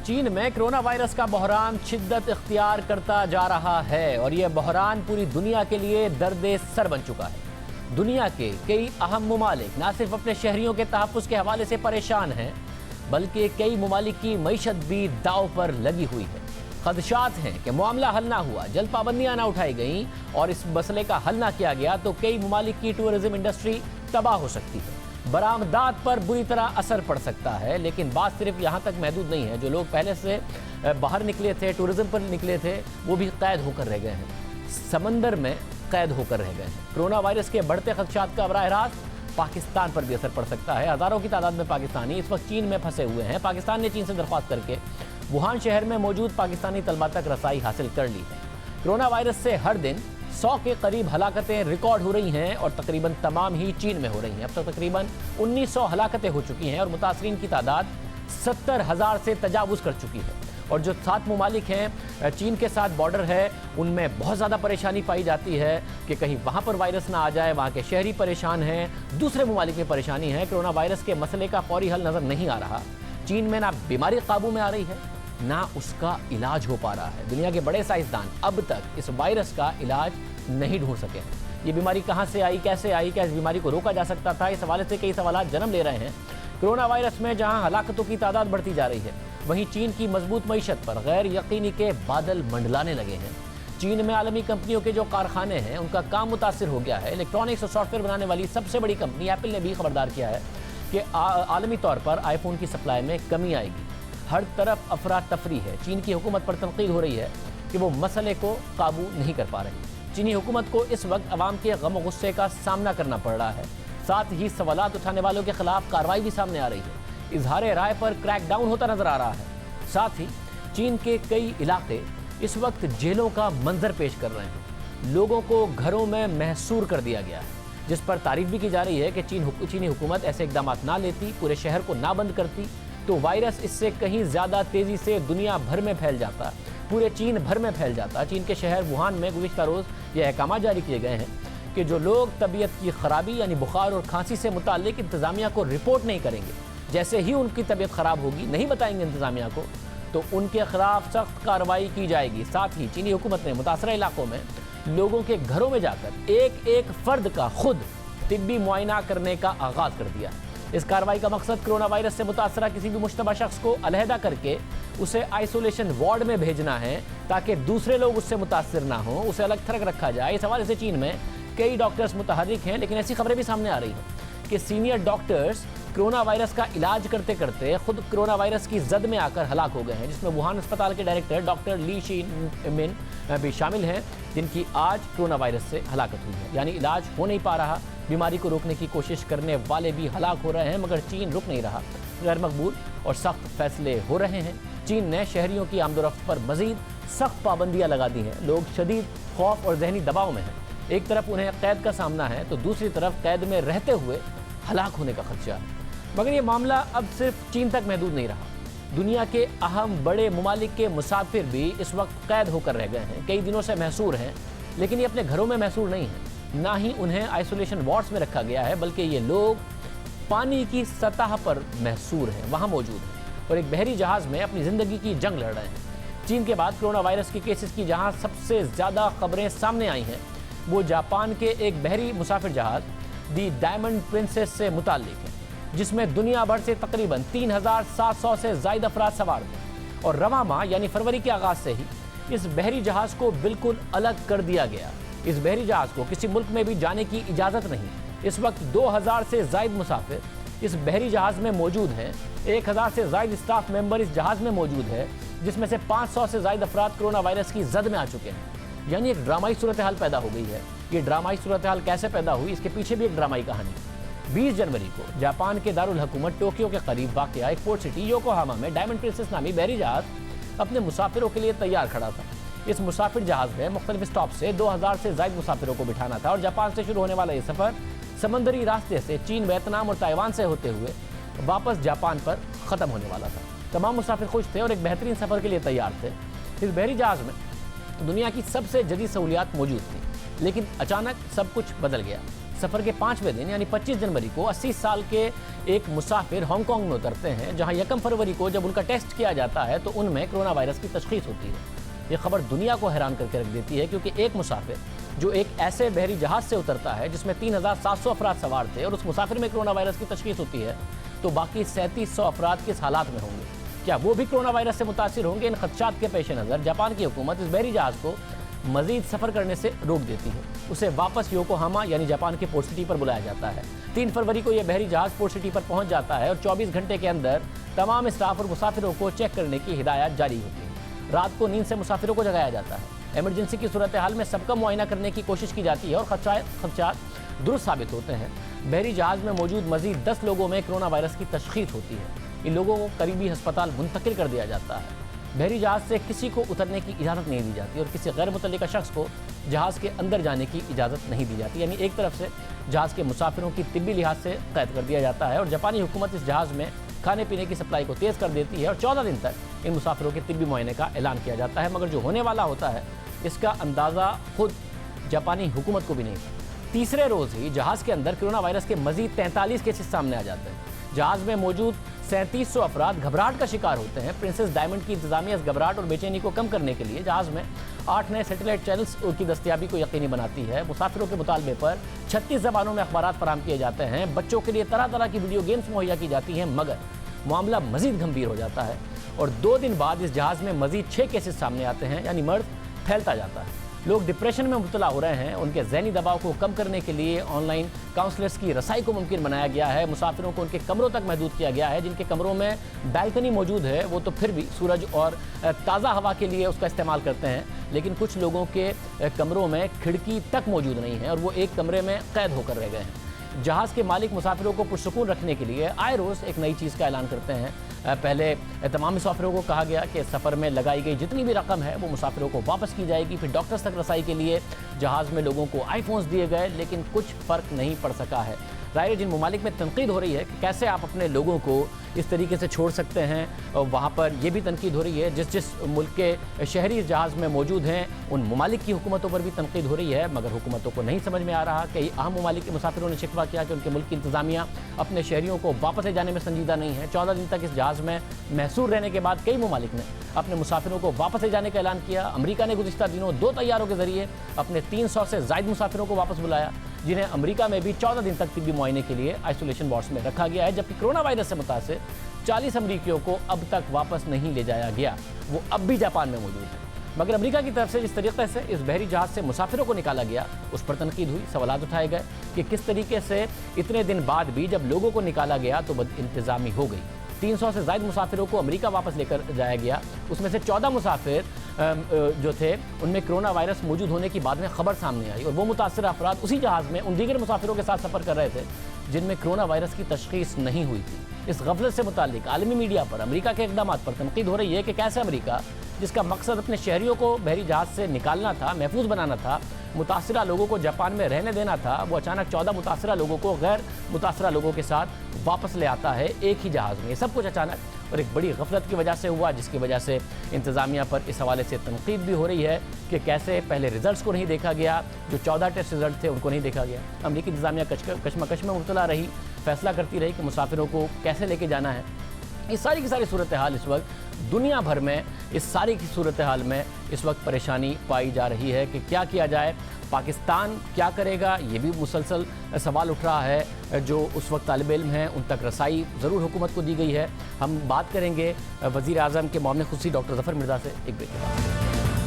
चीन में corona virus का बहरान शिद्दत इख्तियार करता जा रहा है और यह बहरान पूरी दुनिया के लिए दर्द सर बन चुका है। दुनिया के कई अहम ममालिक न सिर्फ अपने शहरियों के तहफ़्फ़ुज़ के हवाले से परेशान हैं, बल्कि कई ममालिक की मईशत भी दाव पर लगी हुई है। खदशात हैं कि मामला हल ना हुआ, जल्द पाबंदियाँ ना उठाई गईं और इस मसले का हल ना किया गया तो कई ममालिक की टूरिज़्म इंडस्ट्री तबाह हो सकती है। बरामदात पर बुरी तरह असर पड़ सकता है। लेकिन बात सिर्फ यहाँ तक महदूद नहीं है। जो लोग पहले से बाहर निकले थे, टूरिज़्म पर निकले थे, वो भी कैद होकर रह गए हैं, समंदर में कैद होकर रह गए हैं। कोरोना वायरस के बढ़ते खदशात का बराह रास्त पाकिस्तान पर भी असर पड़ सकता है। हज़ारों की तादाद में पाकिस्तानी इस वक्त चीन में फंसे हुए हैं। पाकिस्तान ने चीन से दरख्वास्त करके वुहान शहर में मौजूद पाकिस्तानी तलबा तक रसाई हासिल कर ली है। कोरोना वायरस से हर दिन 100 के करीब हलाकतें रिकॉर्ड हो रही हैं और तकरीबन तमाम ही चीन में हो रही हैं। अब तक तकरीबन 1900 हलाकतें हो चुकी हैं और मुतासरीन की तादाद 70,000 से तजावुज़ कर चुकी है। और जो 7 ममालिक हैं चीन के साथ बॉर्डर है, उनमें बहुत ज़्यादा परेशानी पाई जाती है कि कहीं वहाँ पर वायरस ना आ जाए। वहाँ के शहरी परेशान हैं, दूसरे ममालिक में परेशानी है। कोरोना वायरस के मसले का फौरी हल नज़र नहीं आ रहा। चीन में ना बीमारी काबू में आ रही है, ना उसका इलाज हो पा रहा है। दुनिया के बड़े साइंसदान अब तक इस वायरस का इलाज नहीं ढूंढ सके हैं। ये बीमारी कहाँ से आई, कैसे आई, क्या इस बीमारी को रोका जा सकता था, इस हवाले से कई सवाल जन्म ले रहे हैं। कोरोना वायरस में जहां हलाकतों की तादाद बढ़ती जा रही है, वहीं चीन की मजबूत मईशत पर गैर यकीनी के बादल मंडलाने लगे हैं। चीन में आलमी कंपनियों के जो कारखाने हैं, उनका काम मुतासिर हो गया है। इलेक्ट्रॉनिक्स और सॉफ्टवेयर बनाने वाली सबसे बड़ी कंपनी एप्पल ने भी खबरदार किया है कि आलमी तौर पर आईफोन की सप्लाई में कमी आएगी। हर तरफ अफरा तफरी है। चीन की हुकूमत पर तनकीद हो रही है कि वो मसले को काबू नहीं कर पा रही। चीनी हुकूमत को इस वक्त अवाम के गम और गुस्से का सामना करना पड़ रहा है। साथ ही सवालात उठाने वालों के खिलाफ कार्रवाई भी सामने आ रही है। इजहार राय पर क्रैकडाउन होता नजर आ रहा है। साथ ही चीन के कई इलाके इस वक्त जेलों का मंजर पेश कर रहे हैं। लोगों को घरों में महसूर कर दिया गया है, जिस पर तारीफ भी की जा रही है कि चीनी हुकूमत ऐसे इकदाम ना लेती, पूरे शहर को ना बंद करती, तो वायरस इससे कहीं ज़्यादा तेज़ी से दुनिया भर में फैल जाता, पूरे चीन भर में फैल जाता। चीन के शहर वुहान में गुज़िश्ता रोज़ ये अहकाम जारी किए गए हैं कि जो लोग तबीयत की खराबी यानी बुखार और खांसी से मुताल्लिक इंतज़ामिया को रिपोर्ट नहीं करेंगे, जैसे ही उनकी तबीयत ख़राब होगी, नहीं बताएंगे इंतज़ामिया को, तो उनके खिलाफ सख्त कार्रवाई की जाएगी। साथ ही चीनी हुकूमत ने मुतासरा इलाकों में लोगों के घरों में जाकर एक एक फ़र्द का खुद तिब्बी मुआयना करने का आगाज़ कर दिया। इस कार्रवाई का मकसद कोरोना वायरस से मुतासरा किसी भी मुश्तबा शख्स को अलहदा करके उसे आइसोलेशन वार्ड में भेजना है, ताकि दूसरे लोग उससे मुतासर ना हो, उसे अलग थलग रखा जाए। इस हवाले से चीन में कई डॉक्टर्स मुतहर्रिक हैं, लेकिन ऐसी खबरें भी सामने आ रही हैं कि सीनियर डॉक्टर्स कोरोना वायरस का इलाज करते करते खुद कोरोना वायरस की जद में आकर हलाक हो गए हैं, जिसमें वुहान अस्पताल के डायरेक्टर डॉक्टर ली शी मिन भी शामिल हैं, जिनकी आज कोरोना वायरस से हलाकत हुई है। यानी इलाज हो नहीं पा रहा, बीमारी को रोकने की कोशिश करने वाले भी हलाक हो रहे हैं, मगर चीन रुक नहीं रहा। गैर मकबूल और सख्त फैसले हो रहे हैं। चीन ने शहरियों की आमदोरफ्त पर मजीद सख्त पाबंदियाँ लगा दी हैं। लोग शदीद खौफ और जहनी दबाव में हैं। एक तरफ उन्हें कैद का सामना है, तो दूसरी तरफ कैद में रहते हुए हलाक होने का खदशा है। मगर ये मामला अब सिर्फ चीन तक महदूद नहीं रहा। दुनिया के अहम बड़े ममालिक के मुसाफिर भी इस वक्त कैद होकर रह गए हैं, कई दिनों से महसूर हैं, लेकिन ये अपने घरों में महसूर नहीं हैं, ना ही उन्हें आइसोलेशन वार्ड्स में रखा गया है, बल्कि ये लोग पानी की सतह पर महसूर हैं, वहाँ मौजूद हैं और एक बहरी जहाज़ में अपनी ज़िंदगी की जंग लड़ रहे हैं। चीन के बाद कोरोना वायरस के केसेस की जहाँ सबसे ज़्यादा खबरें सामने आई हैं, वो जापान के एक बहरी मुसाफिर जहाज़ दी डायमंड प्रिंसेस से मुताल्लिक है, जिसमें दुनिया भर से तकरीबन 3,700 से ज़ायद अफराद सवार थे। और रवां माह यानी फरवरी के आगाज़ से ही इस बहरी जहाज़ को बिल्कुल अलग कर दिया गया। इस बहरी जहाज़ को किसी मुल्क में भी जाने की इजाज़त नहीं। इस वक्त 2,000 से ज़ायद मुसाफिर इस बहरी जहाज़ में मौजूद हैं। 1,000 से ज़ायद स्टाफ मेंबर इस जहाज़ में मौजूद है, जिसमें से 500 से ज़ायद अफराद कोरोना वायरस की जद में आ चुके हैं। यानी एक ड्रामाई सूरत हाल पैदा हो गई है। ये ड्रामाई सूरत हाल कैसे पैदा हुई, इसके पीछे भी एक ड्रामाई कहानी। 20 जनवरी को जापान के दारुल हुकूमत टोक्यो के करीब वाक़या एक पोर्ट सिटी योकोहामा में डायमंड प्रिंसेस नामी बहरी जहाज़ अपने मुसाफिरों के लिए तैयार खड़ा था। इस मुसाफिर जहाज़ में मुख्तलिफ स्टॉप से 2,000 से ज़ायद मुसाफिरों को बिठाना था और जापान से शुरू होने वाला ये सफ़र समंदरी रास्ते से चीन, वियतनाम और ताइवान से होते हुए वापस जापान पर ख़त्म होने वाला था। तमाम मुसाफिर खुश थे और एक बेहतरीन सफ़र के लिए तैयार थे। इस बहरी जहाज़ में दुनिया की सबसे जदीद सहूलियात मौजूद थी। लेकिन अचानक सब कुछ बदल गया। सफ़र के 5वें दिन यानी 25 जनवरी को 80 साल के एक मुसाफिर हांगकांग में उतरते हैं, जहां 1 फरवरी को जब उनका टेस्ट किया जाता है तो उनमें कोरोना वायरस की तशख़ीस होती है। ये खबर दुनिया को हैरान करके रख देती है, क्योंकि एक मुसाफिर जो एक ऐसे बहरी जहाज़ से उतरता है जिसमें 3700 अफराद सवार थे और उस मुसाफिर में कोरोना वायरस की तशख़ीस होती है, तो बाकी 3700 अफराद किस हालात में होंगे? क्या वो भी कोरोना वायरस से मुतासिर होंगे? इन खदशात के पेश नज़र जापान की हुकूमत इस बहरी जहाज़ को मजीद सफ़र करने से रोक देती है। उसे वापस योकोहामा यानी जापान के पोर्ट सिटी पर बुलाया जाता है। 3 फरवरी को यह बहरी जहाज़ पोर्ट सिटी पर पहुंच जाता है और 24 घंटे के अंदर तमाम स्टाफ और मुसाफिरों को चेक करने की हिदायत जारी होती है। रात को नींद से मुसाफिरों को जगाया जाता है। एमरजेंसी की सूरत हाल में सबका मुआयना करने की कोशिश की जाती है और खदशात दुरुस्त साबित होते हैं। बहरी जहाज़ में मौजूद मजीद 10 लोगों में कोरोना वायरस की तशख़ीस होती है। इन लोगों को करीबी अस्पताल मुंतकिल कर दिया जाता है। बहरी जहाज़ से किसी को उतरने की इजाज़त नहीं दी जाती और किसी गैर मुतल्लिका शख्स को जहाज़ के अंदर जाने की इजाज़त नहीं दी जाती। यानी एक तरफ से जहाज़ के मुसाफिरों की तिब्बी लिहाज से कैद कर दिया जाता है और जापानी हुकूमत इस जहाज़ में खाने पीने की सप्लाई को तेज़ कर देती है और 14 दिन तक इन मुसाफिरों के तिब्बी मुआयने का ऐलान किया जाता है। मगर जो होने वाला होता है इसका अंदाज़ा खुद जापानी हुकूमत को भी नहीं था। तीसरे रोज़ ही जहाज़ के अंदर कोरोना वायरस के मजीद 43 केसेस सामने आ जाते हैं। जहाज़ में मौजूद 3700 अफराद घबराहट का शिकार होते हैं। प्रिंसेस डायमंड की इंतजामिया इस घबराहट और बेचैनी को कम करने के लिए जहाज़ में 8 नए सैटेलाइट चैनल्स की दस्तयाबी को यकीनी बनाती है। मुसाफिरों के मुतालबे पर 36 ज़बानों में अखबारात फराहम किए जाते हैं। बच्चों के लिए तरह तरह की वीडियो गेम्स मुहैया की जाती हैं। मगर मामला मजीद गंभीर हो जाता है और 2 दिन बाद इस जहाज़ में मजीद 6 केसेस सामने आते हैं। यानी मर्ज फैलता जाता है। लोग डिप्रेशन में मुब्तला हो रहे हैं। उनके ज़हनी दबाव को कम करने के लिए ऑनलाइन काउंसलर्स की रसाई को मुमकिन बनाया गया है। मुसाफिरों को उनके कमरों तक महदूद किया गया है। जिनके कमरों में बालकनी मौजूद है वो तो फिर भी सूरज और ताज़ा हवा के लिए उसका इस्तेमाल करते हैं, लेकिन कुछ लोगों के कमरों में खिड़की तक मौजूद नहीं है और वो एक कमरे में कैद होकर रह गए हैं। जहाज़ के मालिक मुसाफिरों को पुरसुकून रखने के लिए आए रोज़ एक नई चीज़ का ऐलान करते हैं। पहले तमाम मुसाफिरों को कहा गया कि सफ़र में लगाई गई जितनी भी रकम है वो मुसाफिरों को वापस की जाएगी। फिर डॉक्टर्स तक रसाई के लिए जहाज़ में लोगों को आईफोन्स दिए गए, लेकिन कुछ फ़र्क नहीं पड़ सका है। ज़ाहिर जिन ममालिक में तनकीद हो रही है कि कैसे आप अपने लोगों को इस तरीके से छोड़ सकते हैं, और वहाँ पर यह भी तनकीद हो रही है जिस मुल्क के शहरी जहाज़ में मौजूद हैं उन ममालिक की हुकूमतों पर भी तनकीद हो रही है। मगर हुकूमतों को नहीं समझ में आ रहा। कई अहम ममालिक के मुसाफिरों ने शिकवा किया कि उनके मुल्क की इंतज़ामिया अपने शहरियों को वापस ले जाने में संजीदा नहीं है। 14 दिन तक इस जहाज़ में महसूर रहने के बाद कई ममालिक ने अपने मुसाफिरों को वापस ले जाने का ऐलान किया। अमरीका ने गुज़िश्ता दिनों 2 तैयारों के ज़रिए अपने 300 से ज़ायद मुसाफिरों को वापस बुलाया, जिन्हें अमेरिका में भी 14 दिन तक तिब्बी मुआयने के लिए आइसोलेशन वार्ड्स में रखा गया है। जबकि कोरोना वायरस से मुतासिर 40 अमरीकियों को अब तक वापस नहीं ले जाया गया, वो अब भी जापान में मौजूद है। मगर अमेरिका की तरफ से जिस तरीके से इस बहरी जहाज़ से मुसाफिरों को निकाला गया उस पर तनकीद हुई। सवालात उठाए गए कि किस तरीके से इतने दिन बाद भी जब लोगों को निकाला गया तो बद इंतज़ामी हो गई। 300 से ज़ायद मुसाफिरों को अमेरिका वापस लेकर जाया गया। उसमें से 14 मुसाफिर जो थे उनमें कोरोना वायरस मौजूद होने की बाद में खबर सामने आई और वो मुतासर अफराद उसी जहाज़ में उन दीगर मुसाफिरों के साथ सफ़र कर रहे थे जिनमें कोरोना वायरस की तशख़ीस नहीं हुई थी। इस गफलत से मुताल्लिक आलमी मीडिया पर अमेरिका के इक़दाम पर तनकीद हो रही है कि कैसे अमेरिका, जिसका मकसद अपने शहरियों को बहरी जहाज़ से निकालना था, महफूज बनाना था, मुतासरा लोगों को जापान में रहने देना था, वो अचानक 14 मुतासरा लोगों को गैर मुतासरा लोगों के साथ वापस ले आता है एक ही जहाज़ में। ये सब कुछ अचानक और एक बड़ी गफलत की वजह से हुआ, जिसकी वजह से इंतज़ामिया पर इस हवाले से तनकीद भी हो रही है कि कैसे पहले रिजल्ट्स को नहीं देखा गया, जो 14 टेस्ट रिजल्ट थे उनको नहीं देखा गया। अमरीकी इंतज़ामिया कशमकश में मुब्तला रही, फैसला करती रही कि मुसाफिरों को कैसे लेके जाना है। इस सारी की सारी सूरत हाल इस वक्त दुनिया भर में, इस सारी की सूरत हाल में इस वक्त परेशानी पाई जा रही है कि क्या किया जाए। पाकिस्तान क्या करेगा, ये भी मुसलसल सवाल उठ रहा है। जो उस वक्त तालिब इल्म हैं उन तक रसाई ज़रूर हुकूमत को दी गई है। हम बात करेंगे वज़ीर आज़म के मामले खुसूसी डॉक्टर ज़फ़र मिर्ज़ा से एक ब्रेक के बाद।